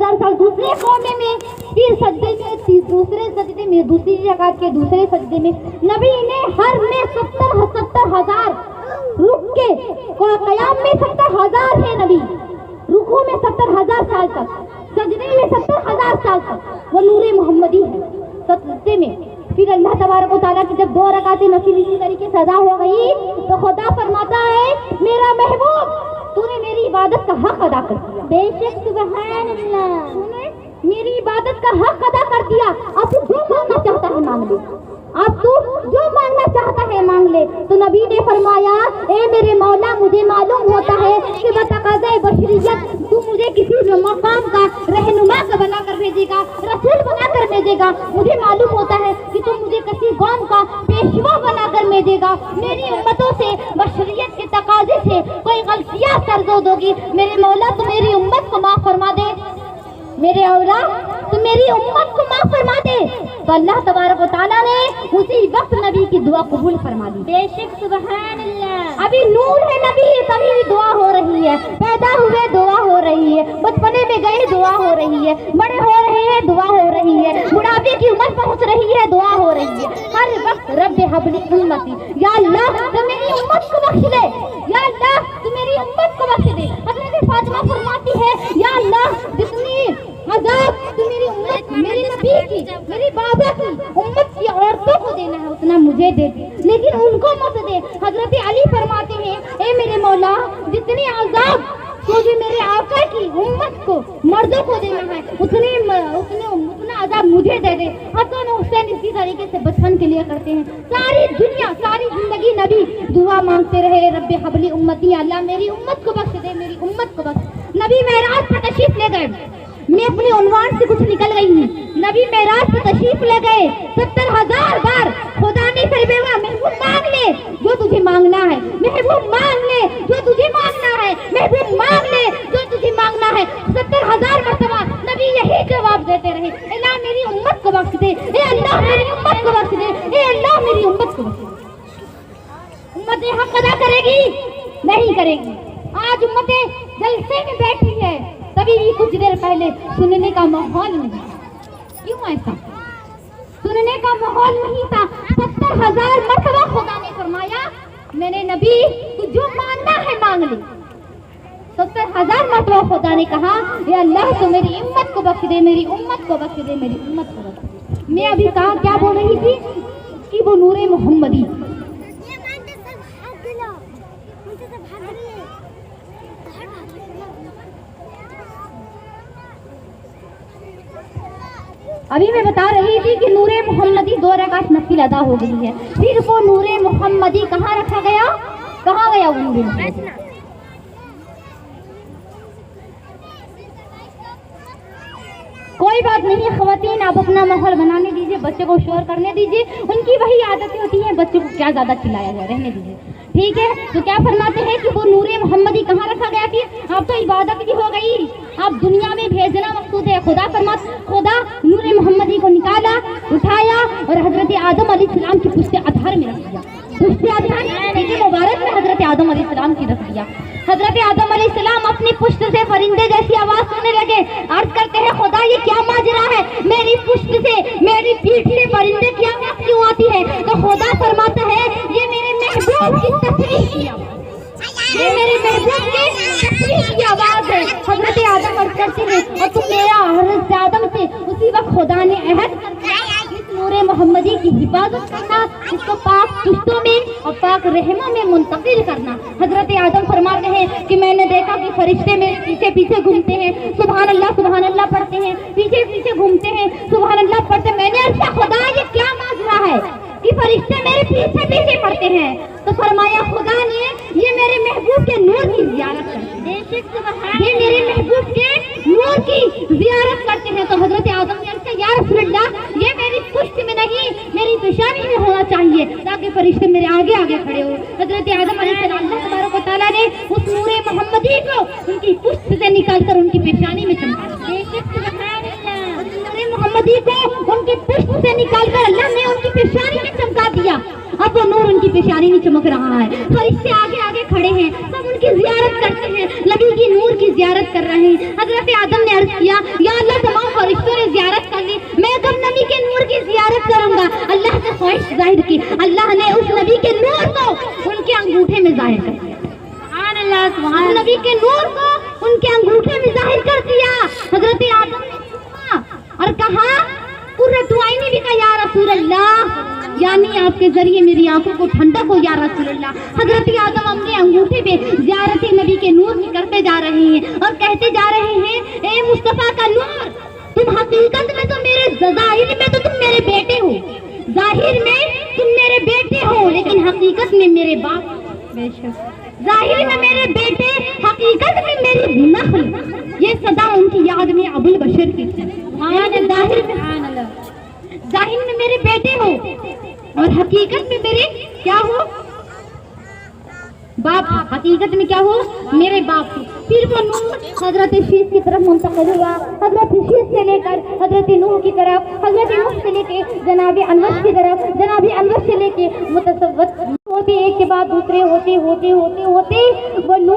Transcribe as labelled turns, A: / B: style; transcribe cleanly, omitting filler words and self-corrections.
A: 70,000 साल दूसरे कोने में, फिर सजदे में, दूसरे सजदे में, दूसरी जगह के दूसरे सजदे में नबी ने हर में 70,000 रुक के, क़याम में 70,000 है नबी, रुकू में 70,000 साल तक, सजदे में 70,000 साल तक वो नूरे मोहम्मदी है सजदे में। फिर अल्लाह तबारक व तआला की जब 2 रकातें नफिल इसी तरीके से अदा हो गई तो खुदा फरमाता है मेरा महबूब तूने मेरी इबादत का हक अदा कर दिया। बेशक सुभान अल्लाह, तूने मेरी इबादत का हक अदा कर दिया। अब तू जो मांगना चाहता है मांग ले, अब तू जो मांगना चाहता है मांग ले। तो नबी ने फरमाया ए मेरे मौला मुझे मालूम होता है कि बतक़ाज़े बशरियत तू मुझे किसी मकाम का रहनुमा बना कर भेजेगा, रसूल बना कर भेजेगा। मुझे मालूम होता है कि तू मुझे किसी कौम का पेशवा बना कर भेजेगा। मेरी उम्मतों से बशरियत के तकाजे से कोई गलतियाँ सरजोद होगी, मेरे मौला तू मेरी उम्मत को माफ़ फरमा दे, मेरे औला तो मेरी उम्मत को माफ फरमा दे। तो अल्लाह तबारक व तआला ने उसी वक्त नबी की दुआ कबूल फरमा दी। बेशक सुभान अल्लाह। अभी नूर है नबी तभी दुआ हो रही है, पैदा हुए दुआ हो रही है, बचपने में गए दुआ हो रही है, बड़े हो रहे हैं दुआ हो रही है, बुढ़ापे की उम्र पहुंच रही है दुआ हो रही है। हर वक्त रब्बे हबली उम्मती, या अल्लाह तो मेरी उम्मत को बख्श दे, या अल्लाह तो मेरी उम्मत को बख्श दे। हज़रत फातिमा फरमाती है या अल्लाह जितनी अज़ाब तो मेरी उम्मत, मेरी नबी की, मेरी बाबा की उम्मत की औरतों को देना है उतना मुझे दे दे, लेकिन उनको मत दे। हजरत अली फरमाते हैं ए मेरे मौला जितने अज़ाब मुझे मेरे आका की उम्मत को मर्दों को देना है उतना अज़ाब मुझे दे दे। हसन हुसैन इसी तरीके से बचपन के लिए करते हैं। सारी दुनिया सारी जिंदगी नबी दुआ मांगते रहे रब्बे हबली उम्मती, अल्लाह मेरी उम्मत को बख्श दे, मेरी उम्मत को बख्श। नबी मेराज पर तशरीफ ले गए, मैं अपने उन्वान से कुछ निकल गई हूँ। नबी मेराज पे तशरीफ ले गए, 70,000 बार खुदा ने फरमाया महबूब मांग ले जो तुझे मांगना है, महबूब मांग ले जो तुझे मांगना है, महबूब मांग ले जो तुझे मांगना है। 70,000 मरतबा नबी यही जवाब देते रहे, अल्लाह मेरी उम्मत को बख्श दे, ए अल्लाह मेरी उम्मत को बख्श दे, ए अल्लाह मेरी उम्मत को बख्श दे। उम्मतें हक अदा करेगी नहीं करेगी। आज उम्मतें जलसे में बैठी है, तभी भी कुछ देर पहले सुनने का माहौल नहीं, क्यों ऐसा सुनने का माहौल नहीं था। 70,000 मरतबा खुदा ने फरमाया मैंने नबी तू जो मांगना है मांग ले। 70,000 मरतबा खुदा ने कहा ये अल्लाह तो मेरी उम्मत को बख्श दे, मेरी उम्मत को बख्श दे, मेरी उम्मत को बख्श दे। मैं अभी कहा क्या बोल रही थी कि वो नूरे मोहम्मदी, अभी मैं बता रही थी कि नूरे मोहम्मदी 2 रकात नफिल अदा हो गई है। फिर वो नूरे मोहम्मदी कहाँ रखा गया, कहाँ गया वो नूरे मोहम्मदी? कोई बात नहीं ख़वातीन, आप अपना माहौल बनाने दीजिए, बच्चे को शोर करने दीजिए, उनकी वही आदतें होती हैं, बच्चे को क्या ज़्यादा खिलाया जाए, रहने दीजिए, ठीक है। तो क्या फरमाते हैं कि वो नूरे मोहम्मदी कहाँ रखा गया? कि अब तो इबादत भी हो गई, अब दुनिया में भेजना मकसूद है। खुदा नूरे मोहम्मदी को निकाला, उठाया और हजरत आदम अलैहिस्सलाम की पुश्त आधार में रख दिया। पुश्त आधार मुबारक में हजरत आदम अलैहिस्सलाम की रख दिया। हजरत आदम अलैहिस्सलाम अपनी पुश्त से परिंदे जैसी आवाज सुनने लगे, अर्ज करते हैं खुदा ये क्या माजरा है, मेरी पुश्त से मेरी पीठ से परिंदे की आवाज क्यों आती है? तो खुदा फरमाता है ये मेरे महबूब की तस्बीह की आवाज, ये मेरे महबूब की तस्बीह की आवाज है। हजरत आदम अर्ज करते हैं और तुम मेरा हजरत आदम से उसी वक्त खुदा ने अहद नूरे मोहम्मदी की हिफाजत करना, इसको पाक पुश्तों में और पाक रहमों में मुंतकिल करना। हजरत आदम फरमाते हैं कि मैंने देखा कि फरिश्ते मेरे पीछे पीछे घूमते हैं, सुभान अल्लाह पढ़ते हैं, पीछे पीछे घूमते हैं, सुभान अल्लाह पढ़ते। मैंने अच्छा खुदा ये क्या माजरा है कि फरिश्ते मेरे पीछे पीछे पढ़ते हैं? तो फरमाया खुदा ने ये मेरे महबूब के नूर की ज़ियारत करते हैं, ये मेरे महबूब के नूर की ज़ियारत करते हैं। तो हजरत आदम ने कहा या रसूल अल्लाह ये मेरी पुश्त में नहीं मेरी पेशानी में होना चाहिए ताकि फरिश्ते मेरे आगे आगे खड़े हो। हजरत आदम अलैहिस्सलाम अल्लाह तबारक व तआला ने उस नूरे मोहम्मदी को उनकी पुश्त से निकालकर उनकी पेशानी में चमका मोहम्मदी को उनकी पुश्त से निकालकर अल्लाह ने उनकी पेशानी में चमका दिया। अब वो नूर उनकी पेशानी में चमक रहा है, फरिश्ते आगे आगे खड़े हैं, सब उनकी ज़ियारत करते हैं, नबी की नूर की ज़ियारत कर रहे हैं। हजरत आदम ने अर्ज किया या ظاہر کی، اللہ نے اس نبی کے نور کو ان کے انگوٹھے میں ظاہر کر دیا، سبحان اللہ سبحان، نبی کے نور کو ان کے انگوٹھے میں ظاہر کر دیا۔ حضرت آدم نے چھوڑا اور کہا قرۃ عینی بک یا رسول اللہ، یعنی آپ کے ذریعے میری آنکھوں کو ٹھنڈک ہو یا رسول اللہ۔ حضرت آدم اپنے انگوٹھے پہ زیارت نبی کے نور کی کرتے جا رہے ہیں اور کہتے جا رہے ہیں اے مصطفیٰ کا نور، تم حقیقت میں تو میرے ظاہر میں تو تم میرے بیٹے ہو، ظاہر میں تم میرے بیٹے ہو لیکن حقیقت میں میرے باپ، بے شک ظاہر میں میرے بیٹے، حقیقت میں میری نسل۔ یہ صدا ان کی یاد میں ابو البشر کی تھی، ظاہر میں میرے بیٹے ہو اور حقیقت میں میرے کیا ہو، باپ، حقیقت میں کیا ہو، میرے باپ ہو۔ پھر وہ نور حضرت شیش کی طرف منتقل ہوا، حضرت شیش سے لے کر حضرت نوح کی طرف، حضرت نوح سے لے کے جناب انور کی طرف، جناب انور سے لے کے متصوت ہوتے ایک کے بعد دوسرے ہوتے ہوتے ہوتے ہوتے وہ نور